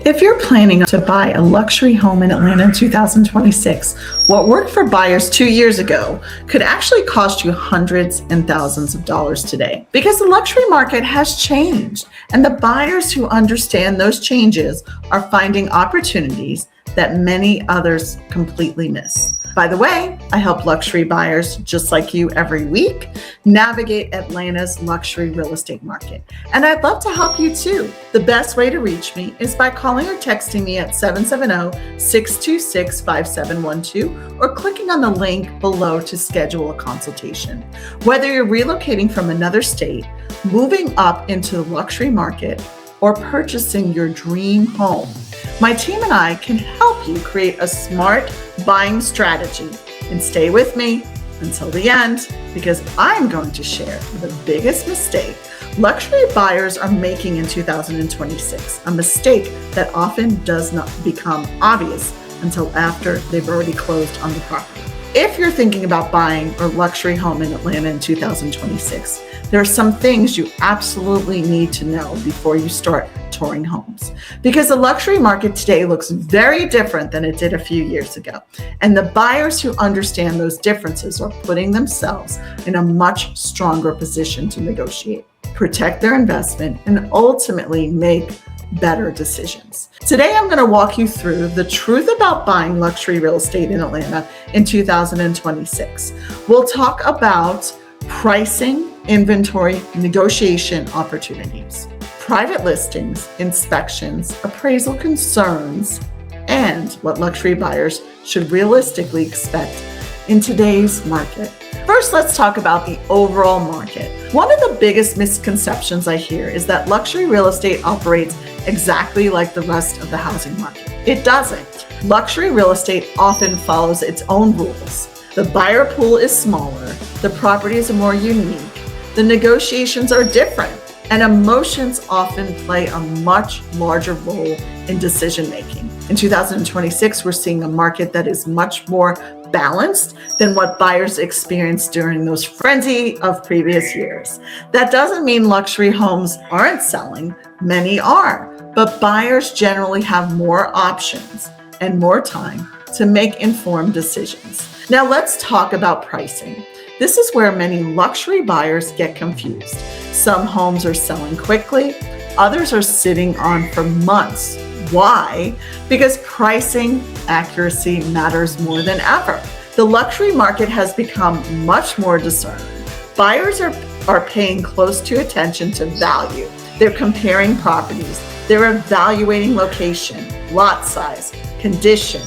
If you're planning to buy a luxury home in Atlanta in 2026, what worked for buyers 2 years ago could actually cost you hundreds and thousands of dollars today, because the luxury market has changed, and the buyers who understand those changes are finding opportunities that many others completely miss. By the way, I help luxury buyers just like you every week navigate Atlanta's luxury real estate market. And I'd love to help you too. The best way to reach me is by calling or texting me at 770-626-5712 or clicking on the link below to schedule a consultation. Whether you're relocating from another state, moving up into the luxury market, or purchasing your dream home, my team and I can help you create a smart buying strategy. And stay with me until the end, because I'm going to share the biggest mistake luxury buyers are making in 2026, a mistake that often does not become obvious until after they've already closed on the property. If you're thinking about buying a luxury home in Atlanta in 2026, there are some things you absolutely need to know before you start touring homes, because the luxury market today looks very different than it did a few years ago. And the buyers who understand those differences are putting themselves in a much stronger position to negotiate, protect their investment, and ultimately make better decisions. Today, I'm going to walk you through the truth about buying luxury real estate in Atlanta in 2026. We'll talk about pricing, inventory, negotiation opportunities, private listings, inspections, appraisal concerns, and what luxury buyers should realistically expect in today's market. First, let's talk about the overall market. One of the biggest misconceptions I hear is that luxury real estate operates exactly like the rest of the housing market. It doesn't. Luxury real estate often follows its own rules. The buyer pool is smaller, the properties are more unique, the negotiations are different, and emotions often play a much larger role in decision making. In 2026, we're seeing a market that is much more balanced than what buyers experienced during those frenzy of previous years. That doesn't mean luxury homes aren't selling. Many are, but buyers generally have more options and more time to make informed decisions. Now let's talk about pricing. This is where many luxury buyers get confused. Some homes are selling quickly, others are sitting on for months. Why? Because pricing accuracy matters more than ever. The luxury market has become much more discerning. Buyers are paying close attention to value. They're comparing properties. They're evaluating location, lot size, condition,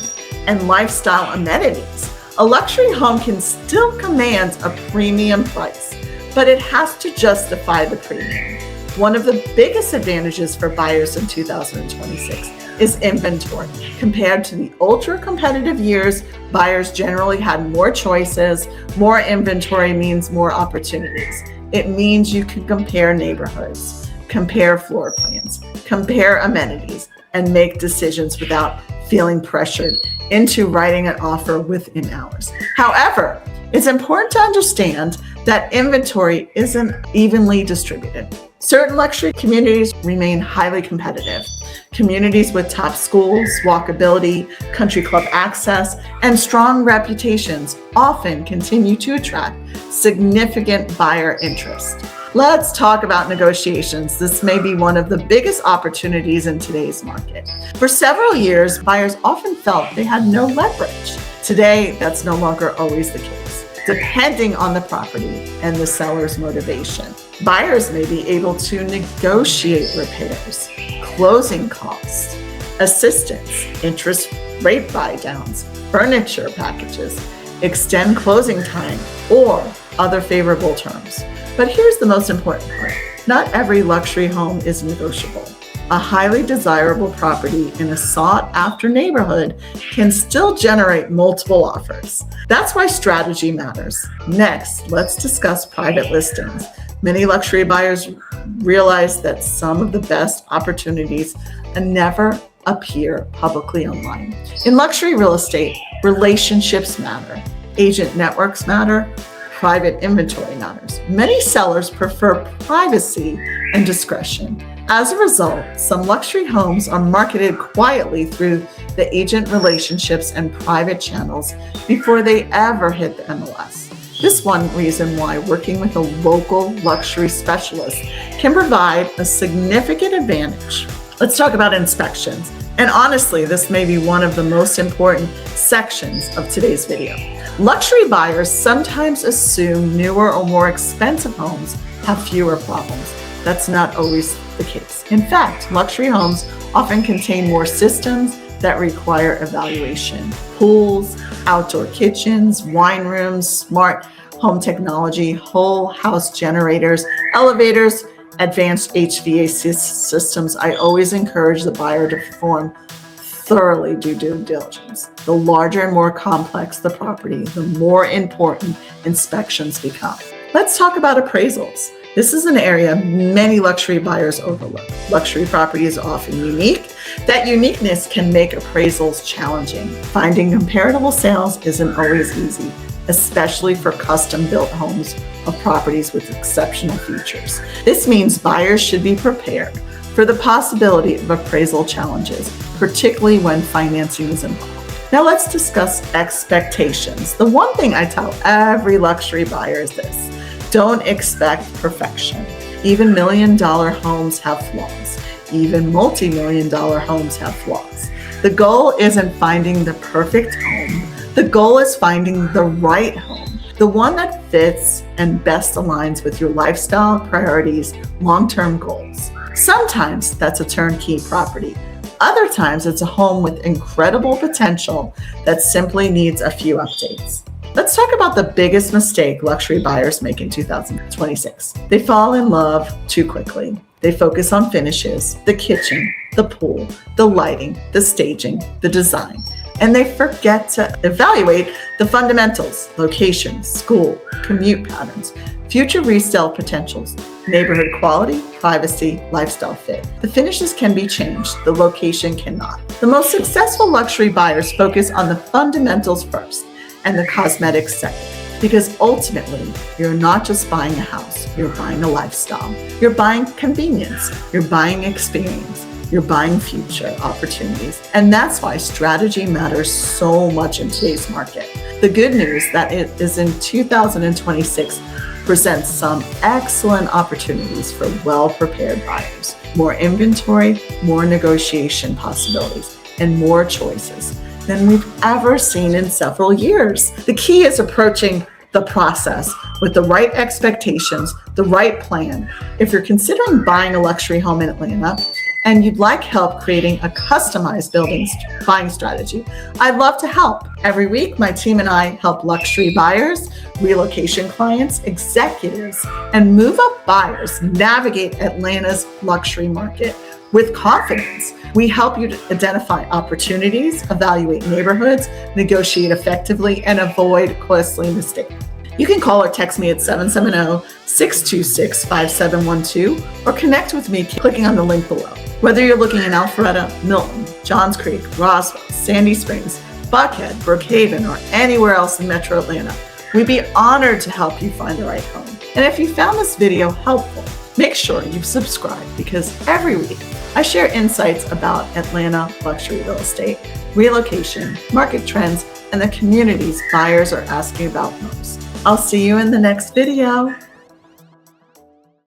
and lifestyle amenities. A luxury home can still command a premium price, but it has to justify the premium. One of the biggest advantages for buyers in 2026 is inventory. Compared to the ultra-competitive years, buyers generally had more choices. More inventory means more opportunities. It means you can compare neighborhoods, compare floor plans, compare amenities, and make decisions without feeling pressured into writing an offer within hours. However, it's important to understand that inventory isn't evenly distributed. Certain luxury communities remain highly competitive. Communities with top schools, walkability, country club access, and strong reputations often continue to attract significant buyer interest. Let's talk about negotiations. This may be one of the biggest opportunities in today's market. For several years, buyers often felt they had no leverage. Today, that's no longer always the case, depending on the property and the seller's motivation. Buyers may be able to negotiate repairs, closing costs, assistance, interest rate buy-downs, furniture packages, extend closing time, or other favorable terms. But here's the most important part. Not every luxury home is negotiable. A highly desirable property in a sought-after neighborhood can still generate multiple offers. That's why strategy matters. Next, let's discuss private listings. Many luxury buyers realize that some of the best opportunities never appear publicly online. In luxury real estate, relationships matter. Agent networks matter. Private inventory matters. Many sellers prefer privacy and discretion. As a result, some luxury homes are marketed quietly through the agent relationships and private channels before they ever hit the MLS. This is one reason why working with a local luxury specialist can provide a significant advantage. Let's talk about inspections. And honestly, this may be one of the most important sections of today's video. Luxury buyers sometimes assume newer or more expensive homes have fewer problems. That's not always the case. In fact, luxury homes often contain more systems that require evaluation. Pools, outdoor kitchens, wine rooms, smart home technology, whole house generators, elevators, advanced HVAC systems. I always encourage the buyer to perform thoroughly due diligence. The larger and more complex the property, the more important inspections become. Let's talk about appraisals. This is an area many luxury buyers overlook. Luxury property is often unique. That uniqueness can make appraisals challenging. Finding comparable sales isn't always easy, especially for custom-built homes or properties with exceptional features. This means buyers should be prepared for the possibility of appraisal challenges, particularly when financing is involved. Now let's discuss expectations. The one thing I tell every luxury buyer is this: don't expect perfection. Even million-dollar homes have flaws. Even multi-million-dollar homes have flaws. The goal isn't finding the perfect home. The goal is finding the right home, the one that fits and best aligns with your lifestyle, priorities, long-term goals. Sometimes that's a turnkey property. Other times it's a home with incredible potential that simply needs a few updates. Let's talk about the biggest mistake luxury buyers make in 2026. They fall in love too quickly. They focus on finishes, the kitchen, the pool, the lighting, the staging, the design, and they forget to evaluate the fundamentals: location, school, commute patterns, future resale potentials, neighborhood quality, privacy, lifestyle fit. The finishes can be changed, the location cannot. The most successful luxury buyers focus on the fundamentals first and the cosmetics second, because ultimately you're not just buying a house, you're buying a lifestyle. You're buying convenience, you're buying experience, you're buying future opportunities. And that's why strategy matters so much in today's market. The good news that it is in 2026 presents some excellent opportunities for well-prepared buyers. More inventory, more negotiation possibilities, and more choices than we've ever seen in several years. The key is approaching the process with the right expectations, the right plan. If you're considering buying a luxury home in Atlanta and you'd like help creating a customized buying strategy, I'd love to help. Every week, my team and I help luxury buyers, relocation clients, executives, and move-up buyers navigate Atlanta's luxury market with confidence. We help you to identify opportunities, evaluate neighborhoods, negotiate effectively, and avoid costly mistakes. You can call or text me at 770-626-5712 or connect with me clicking on the link below. Whether you're looking in Alpharetta, Milton, Johns Creek, Roswell, Sandy Springs, Buckhead, Brookhaven, or anywhere else in Metro Atlanta, we'd be honored to help you find the right home. And if you found this video helpful, make sure you subscribe, because every week I share insights about Atlanta luxury real estate, relocation, market trends, and the communities buyers are asking about most. I'll see you in the next video.